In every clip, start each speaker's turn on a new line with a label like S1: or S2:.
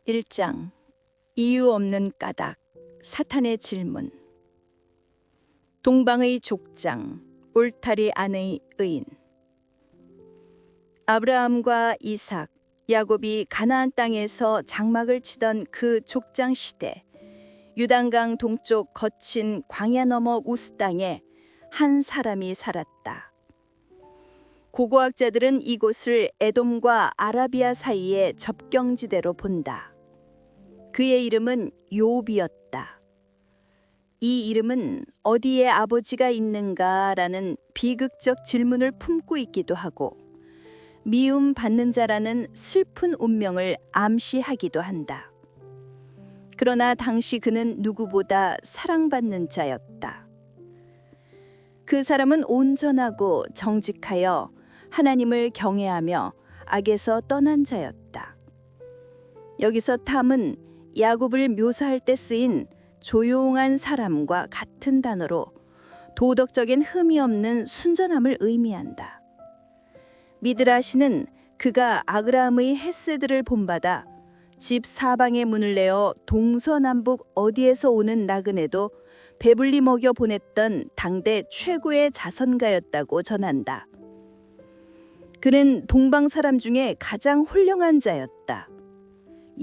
S1: 1장 이유 없는 까닭 사탄의 질문. 동방의 족장 울타리 안의 의인. 아브라함과 이삭, 야곱이 가나안 땅에서 장막을 치던 그 족장 시대, 유단강 동쪽 거친 광야 너머 우스 땅에 한 사람이 살았다. 고고학자들은 이곳을 에돔과 아라비아 사이의 접경지대로 본다. 그의 이름은 욥이었다. 이 이름은 어디에 아버지가 있는가라는 비극적 질문을 품고 있기도 하고 미움 받는 자라는 슬픈 운명을 암시하기도 한다. 그러나 당시 그는 누구보다 사랑받는 자였다. 그 사람은 온전하고 정직하여 하나님을 경외하며 악에서 떠난 자였다. 여기서 탐은 야곱을 묘사할 때 쓰인 조용한 사람과 같은 단어로 도덕적인 흠이 없는 순전함을 의미한다. 미드라시는 그가 아브라함의 헤세드를 본받아 집 사방의 문을 내어 동서남북 어디에서 오는 나그네도 배불리 먹여 보냈던 당대 최고의 자선가였다고 전한다. 그는 동방 사람 중에 가장 훌륭한 자였다.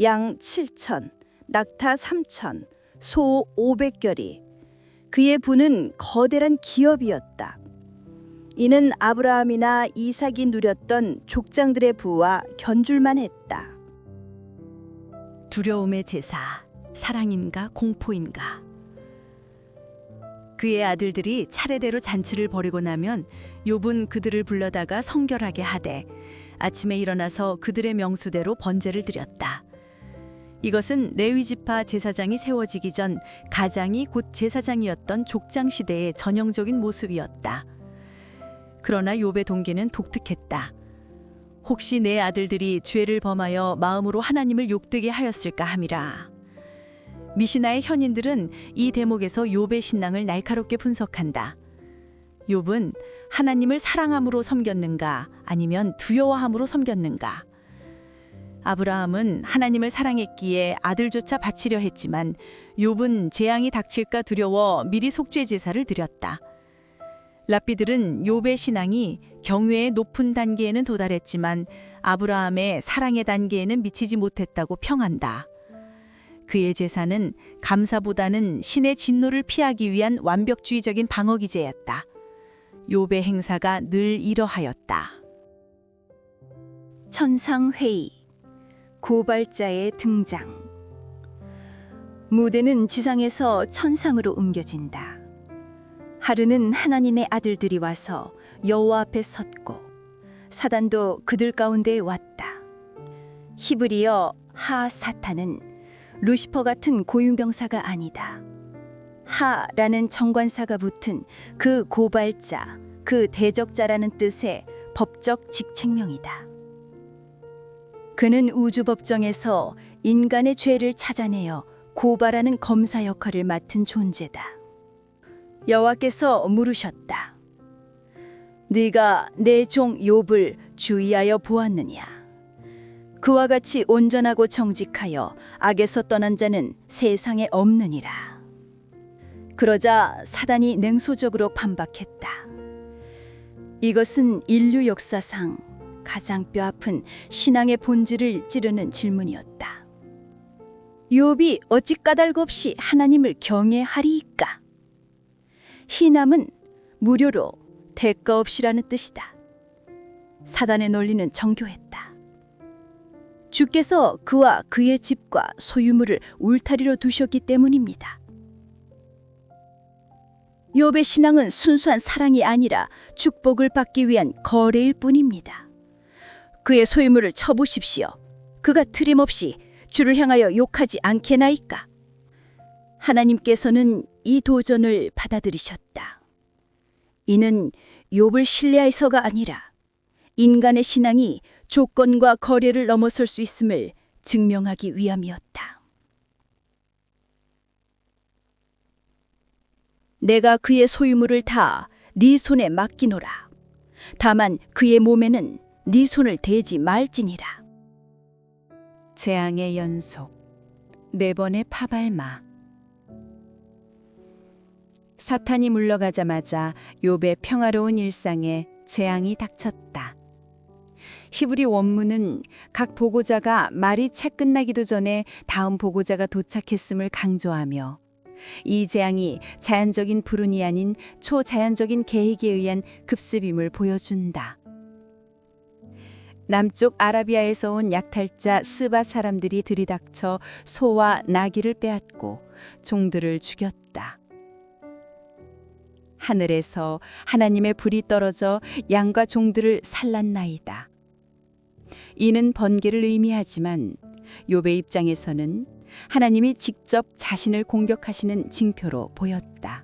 S1: 양 7천, 낙타 3천, 소 500결이. 그의 부는 거대한 기업이었다. 이는 아브라함이나 이삭이 누렸던 족장들의 부와 견줄만 했다.
S2: 두려움의 제사, 사랑인가 공포인가. 그의 아들들이 차례대로 잔치를 벌이고 나면 욥은 그들을 불러다가 성결하게 하되 아침에 일어나서 그들의 명수대로 번제를 드렸다. 이것은 레위지파 제사장이 세워지기 전 가장이 곧 제사장이었던 족장 시대의 전형적인 모습이었다. 그러나 욥의 동기는 독특했다. 혹시 내 아들들이 죄를 범하여 마음으로 하나님을 욕되게 하였을까 함이라. 미시나의 현인들은 이 대목에서 욥의 신앙을 날카롭게 분석한다. 욥은 하나님을 사랑함으로 섬겼는가 아니면 두려워함으로 섬겼는가. 아브라함은 하나님을 사랑했기에 아들조차 바치려 했지만 욥은 재앙이 닥칠까 두려워 미리 속죄 제사를 드렸다. 랍비들은 욥의 신앙이 경외의 높은 단계에는 도달했지만 아브라함의 사랑의 단계에는 미치지 못했다고 평한다. 그의 제사는 감사보다는 신의 진노를 피하기 위한 완벽주의적인 방어기제였다. 욥의 행사가 늘 이러하였다.
S1: 천상회의, 고발자의 등장. 무대는 지상에서 천상으로 옮겨진다. 하루는 하나님의 아들들이 와서 여호와 앞에 섰고 사단도 그들 가운데에 왔다. 히브리어 하사탄은 루시퍼 같은 고유명사가 아니다. 하라는 정관사가 붙은 그 고발자, 그 대적자라는 뜻의 법적 직책명이다. 그는 우주법정에서 인간의 죄를 찾아내어 고발하는 검사 역할을 맡은 존재다. 여호와께서 물으셨다. 네가 내 종 욥을 주의하여 보았느냐? 그와 같이 온전하고 정직하여 악에서 떠난 자는 세상에 없느니라. 그러자 사단이 냉소적으로 반박했다. 이것은 인류 역사상 가장 뼈아픈 신앙의 본질을 찌르는 질문이었다. 욥이 어찌 까닭 없이 하나님을 경외하리이까? 희남은 무료로 대가 없이라는 뜻이다. 사단의 논리는 정교했다. 주께서 그와 그의 집과 소유물을 울타리로 두셨기 때문입니다. 욥의 신앙은 순수한 사랑이 아니라 축복을 받기 위한 거래일 뿐입니다. 그의 소유물을 쳐보십시오. 그가 틀림없이 주를 향하여 욕하지 않겠나이까? 하나님께서는 이 도전을 받아들이셨다. 이는 욥을 신뢰해서가 아니라 인간의 신앙이 조건과 거래를 넘어설 수 있음을 증명하기 위함이었다. 내가 그의 소유물을 다 네 손에 맡기노라. 다만 그의 몸에는 네 손을 대지 말지니라.
S2: 재앙의 연속, 4번의 파발마. 사탄이 물러가자마자 욥의 평화로운 일상에 재앙이 닥쳤다. 히브리 원문은 각 보고자가 말이 채 끝나기도 전에 다음 보고자가 도착했음을 강조하며 이 재앙이 자연적인 불운이 아닌 초자연적인 계획에 의한 급습임을 보여준다. 남쪽 아라비아에서 온 약탈자 스바 사람들이 들이닥쳐 소와 나귀를 빼앗고 종들을 죽였다. 하늘에서 하나님의 불이 떨어져 양과 종들을 살랐나이다. 이는 번개를 의미하지만 욥의 입장에서는 하나님이 직접 자신을 공격하시는 징표로 보였다.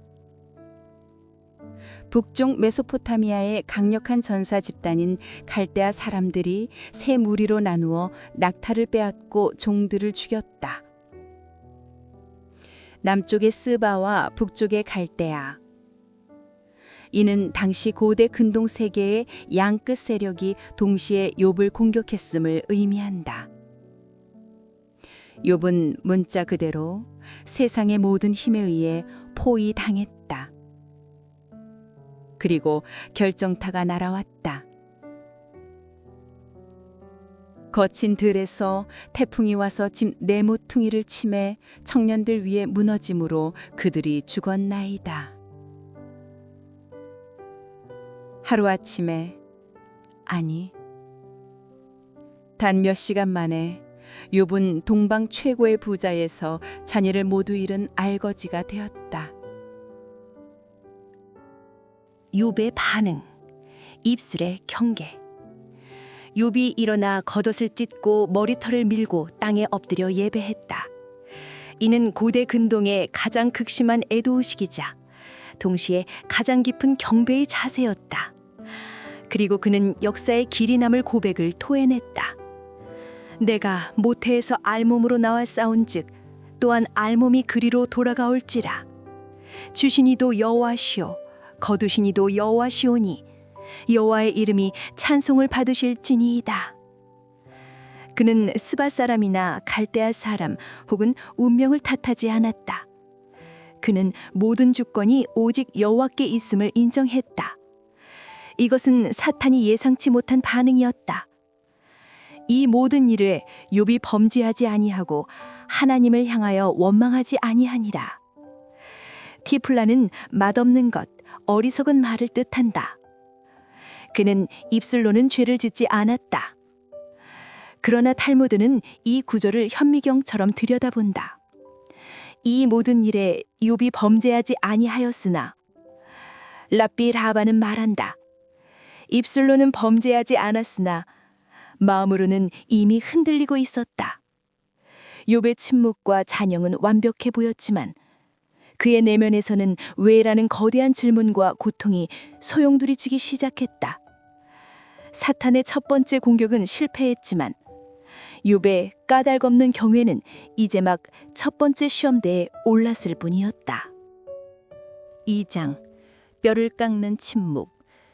S2: 북쪽 메소포타미아의 강력한 전사 집단인 갈대아 사람들이 세 무리로 나누어 낙타를 빼앗고 종들을 죽였다. 남쪽의 스바와 북쪽의 갈대아. 이는 당시 고대 근동 세계의 양끝 세력이 동시에 욥을 공격했음을 의미한다. 욥은 문자 그대로 세상의 모든 힘에 의해 포위당했다. 그리고 결정타가 날아왔다. 거친 들에서 태풍이 와서 집 네모퉁이를 치매 청년들 위에 무너짐으로 그들이 죽었나이다. 하루아침에, 아니, 단 몇 시간 만에 욥은 동방 최고의 부자에서 자녀를 모두 잃은 알거지가 되었다.
S1: 욥의 반응, 입술의 경계. 욥이 일어나 겉옷을 찢고 머리털을 밀고 땅에 엎드려 예배했다. 이는 고대 근동의 가장 극심한 애도의식이자 동시에 가장 깊은 경배의 자세였다. 그리고 그는 역사의 길이 남을 고백을 토해냈다. 내가 모태에서 알몸으로 나와 싸운즉 또한 알몸이 그리로 돌아가올지라. 주시니도 여호와시오 거두시니도 여호와시오니 여호와의 이름이 찬송을 받으실지니이다. 그는 스바 사람이나 갈대아 사람 혹은 운명을 탓하지 않았다. 그는 모든 주권이 오직 여호와께 있음을 인정했다. 이것은 사탄이 예상치 못한 반응이었다. 이 모든 일을 욥이 범죄하지 아니하고 하나님을 향하여 원망하지 아니하니라. 티플라는 맛없는 것, 어리석은 말을 뜻한다. 그는 입술로는 죄를 짓지 않았다. 그러나 탈무드는 이 구절을 현미경처럼 들여다본다. 이 모든 일에 욥이 범죄하지 아니하였으나 랍비 라바는 말한다. 입술로는 범죄하지 않았으나 마음으로는 이미 흔들리고 있었다. 욥의 침묵과 잔영은 완벽해 보였지만 그의 내면에서는 왜라는 거대한 질문과 고통이 소용돌이치기 시작했다. 사탄의 첫 번째 공격은 실패했지만 욥의 까닭없는 경외는 이제 막 첫 번째 시험대에 올랐을 뿐이었다.
S2: 2장, 뼈를 깎는 침묵,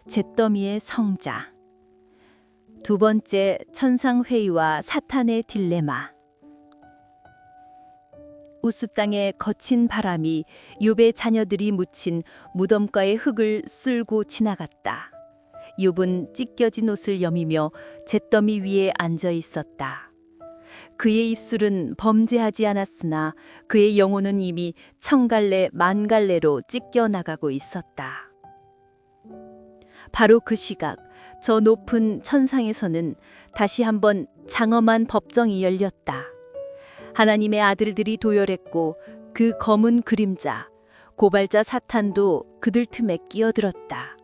S2: 잿더미의 성자. 두 번째, 천상회의와 사탄의 딜레마. 우스 땅의 거친 바람이 욥의 자녀들이 묻힌 무덤가의 흙을 쓸고 지나갔다. 욥은 찢겨진 옷을 여미며 잿더미 위에 앉아 있었다. 그의 입술은 범죄하지 않았으나 그의 영혼은 이미 천갈래 만갈래로 찢겨 나가고 있었다. 바로 그 시각 저 높은 천상에서는 다시 한번 장엄한 법정이 열렸다. 하나님의 아들들이 도열했고 그 검은 그림자, 고발자 사탄도 그들 틈에 끼어들었다.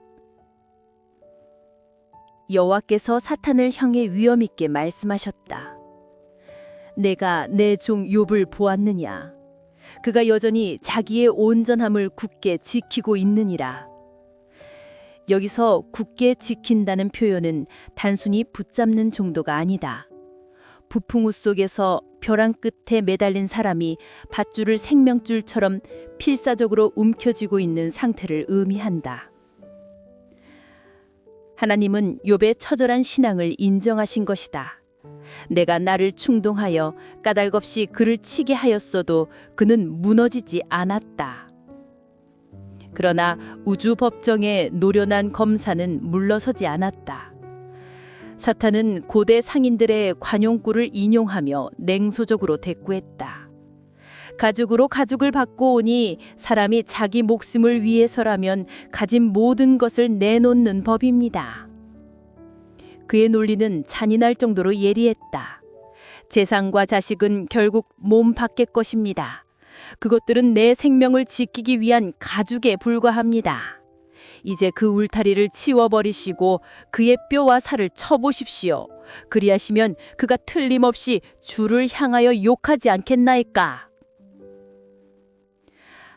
S2: 여호와께서 사탄을 향해 위엄 있게 말씀하셨다. 내가 내 종 욥을 보았느냐? 그가 여전히 자기의 온전함을 굳게 지키고 있느니라. 여기서 굳게 지킨다는 표현은 단순히 붙잡는 정도가 아니다. 부풍우 속에서 벼랑 끝에 매달린 사람이 밧줄을 생명줄처럼 필사적으로 움켜쥐고 있는 상태를 의미한다. 하나님은 욥의 처절한 신앙을 인정하신 것이다. 내가 나를 충동하여 까닭없이 그를 치게 하였어도 그는 무너지지 않았다. 그러나 우주 법정에 노련한 검사는 물러서지 않았다. 사탄은 고대 상인들의 관용구를 인용하며 냉소적으로 대꾸했다. 가죽으로 가죽을 받고 오니 사람이 자기 목숨을 위해서라면 가진 모든 것을 내놓는 법입니다. 그의 논리는 잔인할 정도로 예리했다. 재산과 자식은 결국 몸 밖의 것입니다. 그것들은 내 생명을 지키기 위한 가죽에 불과합니다. 이제 그 울타리를 치워버리시고 그의 뼈와 살을 쳐보십시오. 그리하시면 그가 틀림없이 주를 향하여 욕하지 않겠나이까?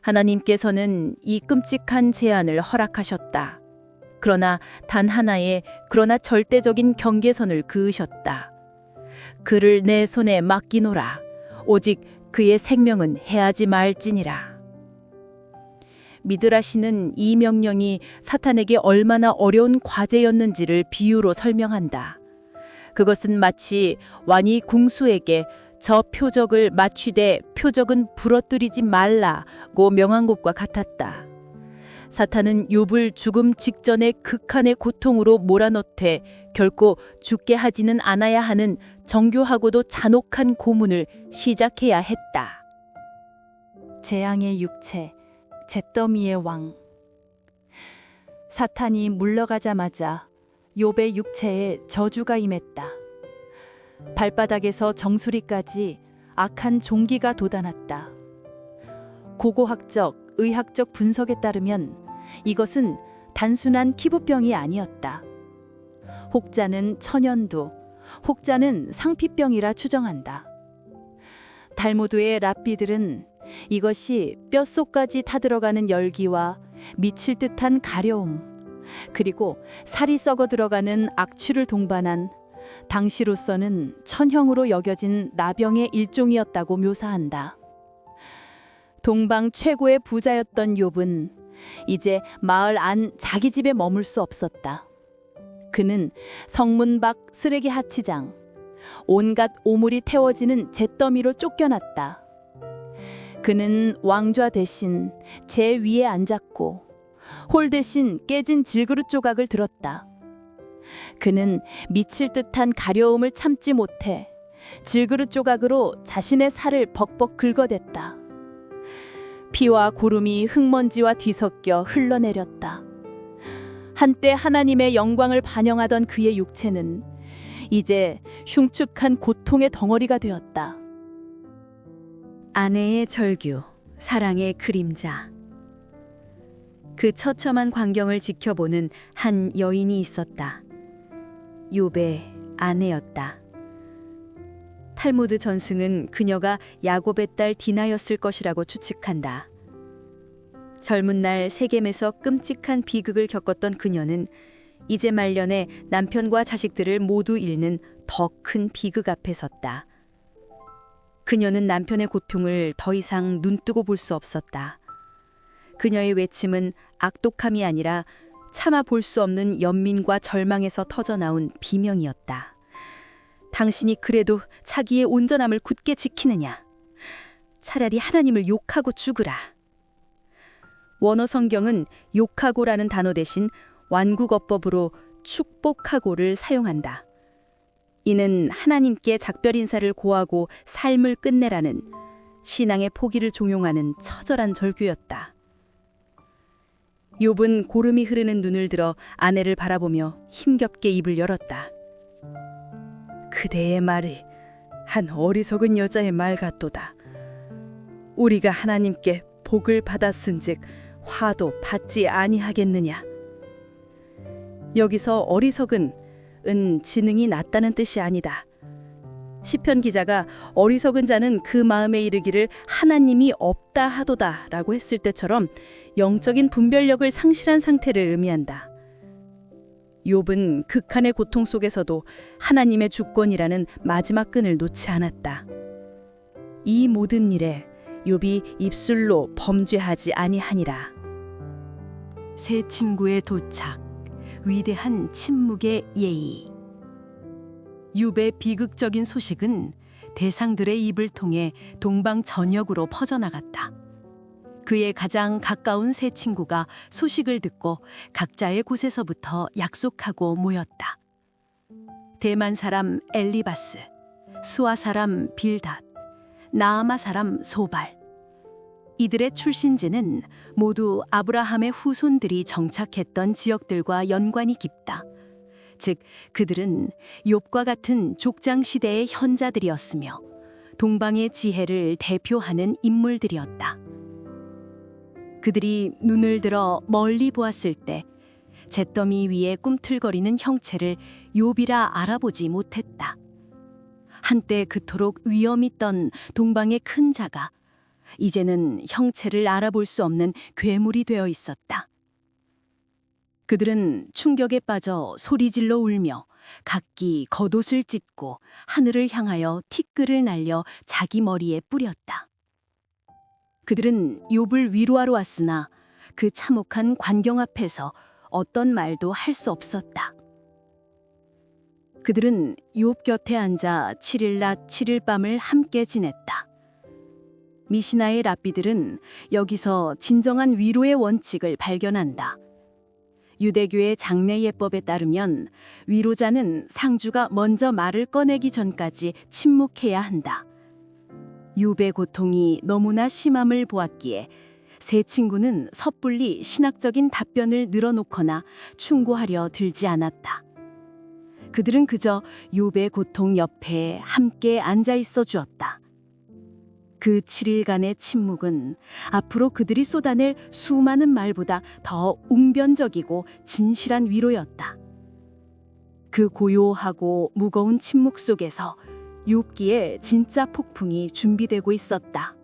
S2: 하나님께서는 이 끔찍한 제안을 허락하셨다. 그러나 단 하나의 그러나 절대적인 경계선을 그으셨다. 그를 내 손에 맡기노라. 오직 그의 생명은 해하지 말지니라. 미드라시는 이 명령이 사탄에게 얼마나 어려운 과제였는지를 비유로 설명한다. 그것은 마치 왕이 궁수에게 저 표적을 맞추되 표적은 부러뜨리지 말라고 명한 것과 같았다. 사탄은 욥을 죽음 직전의 극한의 고통으로 몰아넣되 결코 죽게 하지는 않아야 하는 정교하고도 잔혹한 고문을 시작해야 했다.
S1: 재앙의 육체, 잿더미의 왕. 사탄이 물러가자마자 욥의 육체에 저주가 임했다. 발바닥에서 정수리까지 악한 종기가 돋아났다. 고고학적, 의학적 분석에 따르면 이것은 단순한 피부병이 아니었다. 혹자는 천연두, 혹자는 상피병이라 추정한다. 달무드의 랍비들은 이것이 뼛속까지 타들어가는 열기와 미칠 듯한 가려움, 그리고 살이 썩어 들어가는 악취를 동반한 당시로서는 천형으로 여겨진 나병의 일종이었다고 묘사한다. 동방 최고의 부자였던 욥은 이제 마을 안 자기 집에 머물 수 없었다. 그는 성문 밖 쓰레기 하치장, 온갖 오물이 태워지는 잿더미로 쫓겨났다. 그는 왕좌 대신 제 위에 앉았고 홀 대신 깨진 질그릇 조각을 들었다. 그는 미칠 듯한 가려움을 참지 못해 질그릇 조각으로 자신의 살을 벅벅 긁어댔다. 피와 고름이 흙먼지와 뒤섞여 흘러내렸다. 한때 하나님의 영광을 반영하던 그의 육체는 이제 흉측한 고통의 덩어리가 되었다.
S2: 아내의 절규, 사랑의 그림자. 그 처참한 광경을 지켜보는 한 여인이 있었다. 욥의 아내였다. 탈무드 전승은 그녀가 야곱의 딸 디나였을 것이라고 추측한다. 젊은 날 세겜에서 끔찍한 비극을 겪었던 그녀는 이제 말년에 남편과 자식들을 모두 잃는 더 큰 비극 앞에 섰다. 그녀는 남편의 고통을 더 이상 눈뜨고 볼 수 없었다. 그녀의 외침은 악독함이 아니라 참아 볼 수 없는 연민과 절망에서 터져나온 비명이었다. 당신이 그래도 자기의 온전함을 굳게 지키느냐? 차라리 하나님을 욕하고 죽으라. 원어 성경은 욕하고라는 단어 대신 완국어법으로 축복하고를 사용한다. 이는 하나님께 작별 인사를 고하고 삶을 끝내라는 신앙의 포기를 종용하는 처절한 절규였다. 욥은 고름이 흐르는 눈을 들어 아내를 바라보며 힘겹게 입을 열었다. 그대의 말이 한 어리석은 여자의 말 같도다. 우리가 하나님께 복을 받았은즉 화도 받지 아니하겠느냐. 여기서 어리석은 은 지능이 낮다는 뜻이 아니다. 시편 기자가 어리석은 자는 그 마음에 이르기를 하나님이 없다 하도다 라고 했을 때처럼 영적인 분별력을 상실한 상태를 의미한다. 욥은 극한의 고통 속에서도 하나님의 주권이라는 마지막 끈을 놓지 않았다. 이 모든 일에 욥이 입술로 범죄하지 아니하니라. 새 친구의 도착, 위대한 침묵의 예의. 욥의 비극적인 소식은 대상들의 입을 통해 동방 전역으로 퍼져나갔다. 그의 가장 가까운 세 친구가 소식을 듣고 각자의 곳에서부터 약속하고 모였다. 대만 사람 엘리바스, 수아 사람 빌닷, 나아마 사람 소발. 이들의 출신지는 모두 아브라함의 후손들이 정착했던 지역들과 연관이 깊다. 즉, 그들은 욥과 같은 족장 시대의 현자들이었으며 동방의 지혜를 대표하는 인물들이었다. 그들이 눈을 들어 멀리 보았을 때 잿더미 위에 꿈틀거리는 형체를 욥이라 알아보지 못했다. 한때 그토록 위엄있던 동방의 큰 자가 이제는 형체를 알아볼 수 없는 괴물이 되어 있었다. 그들은 충격에 빠져 소리질러 울며 각기 겉옷을 찢고 하늘을 향하여 티끌을 날려 자기 머리에 뿌렸다. 그들은 욥을 위로하러 왔으나 그 참혹한 광경 앞에서 어떤 말도 할 수 없었다. 그들은 욥 곁에 앉아 7일 낮 7일 밤을 함께 지냈다. 미시나의 랍비들은 여기서 진정한 위로의 원칙을 발견한다. 유대교의 장례 예법에 따르면 위로자는 상주가 먼저 말을 꺼내기 전까지 침묵해야 한다. 욥의 고통이 너무나 심함을 보았기에 세 친구는 섣불리 신학적인 답변을 늘어놓거나 충고하려 들지 않았다. 그들은 그저 욥의 고통 옆에 함께 앉아 있어 주었다. 그 7일간의 침묵은 앞으로 그들이 쏟아낼 수많은 말보다 더 웅변적이고 진실한 위로였다. 그 고요하고 무거운 침묵 속에서 욥기에 진짜 폭풍이 준비되고 있었다.